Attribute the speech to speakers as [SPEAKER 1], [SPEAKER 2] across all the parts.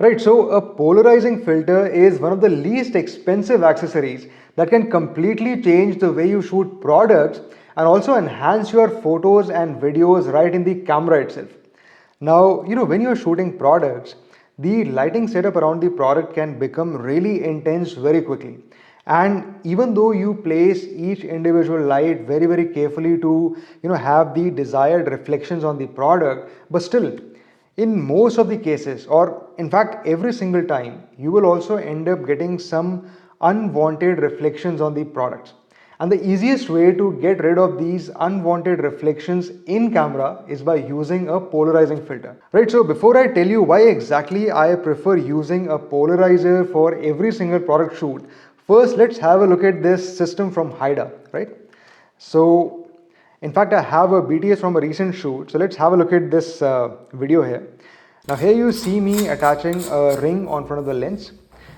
[SPEAKER 1] Right, so a polarizing filter is one of the least expensive accessories that can completely change the way you shoot products and also enhance your photos and videos right in the camera itself. Now, when you're shooting products, the lighting setup around the product can become really intense very quickly. And even though you place each individual light very, very carefully to, have the desired reflections on the product, but still, in most of the cases, or in fact every single time, you will also end up getting some unwanted reflections on the products. And the easiest way to get rid of these unwanted reflections in camera is by using a polarizing filter. Right, so before I tell you why exactly I prefer using a polarizer for every single product shoot, first let's have a look at this system from Haida, right? So in fact, I have a BTS from a recent shoot. So let's have a look at this video here. Now here you see me attaching a ring on front of the lens.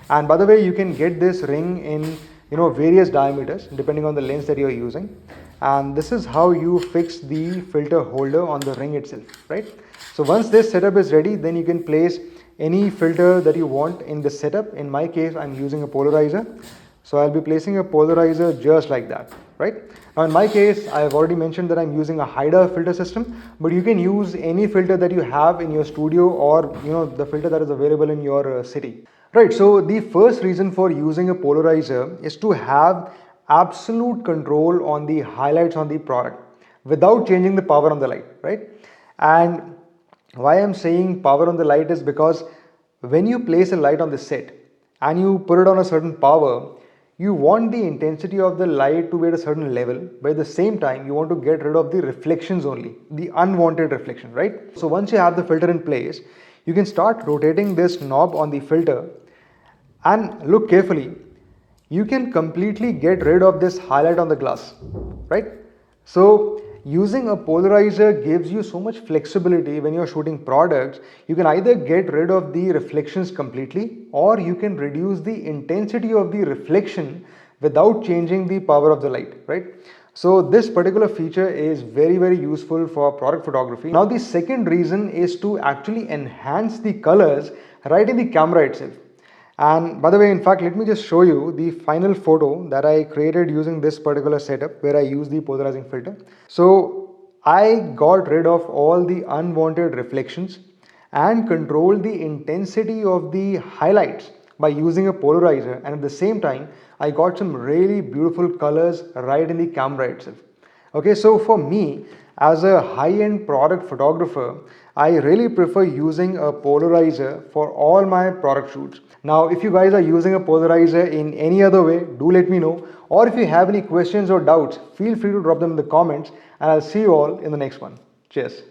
[SPEAKER 1] And by the way, you can get this ring in various diameters depending on the lens that you're using. And this is how you fix the filter holder on the ring itself, right? So once this setup is ready, then you can place any filter that you want in the setup. In my case, I'm using a polarizer. So I'll be placing a polarizer just like that, right? Now in my case, I've already mentioned that I'm using a Haida filter system, but you can use any filter that you have in your studio or the filter that is available in your city. Right, so the first reason for using a polarizer is to have absolute control on the highlights on the product without changing the power on the light, right? And why I'm saying power on the light is because when you place a light on the set and you put it on a certain power, you want the intensity of the light to be at a certain level, but at the same time you want to get rid of the reflections only, the unwanted reflection, right? So once you have the filter in place, you can start rotating this knob on the filter and look carefully. You can completely get rid of this highlight on the glass, right? So using a polarizer gives you so much flexibility when you're shooting products. You can either get rid of the reflections completely, or you can reduce the intensity of the reflection without changing the power of the light, right? So this particular feature is very, very useful for product photography. Now the second reason is to actually enhance the colors right in the camera itself. And by the way, in fact, let me just show you the final photo that I created using this particular setup where I use the polarizing filter. So I got rid of all the unwanted reflections and controlled the intensity of the highlights by using a polarizer, and at the same time I got some really beautiful colors right in the camera itself. Okay, so for me, as a high-end product photographer, I really prefer using a polarizer for all my product shoots. Now, if you guys are using a polarizer in any other way, do let me know. Or if you have any questions or doubts, feel free to drop them in the comments, and I'll see you all in the next one. Cheers.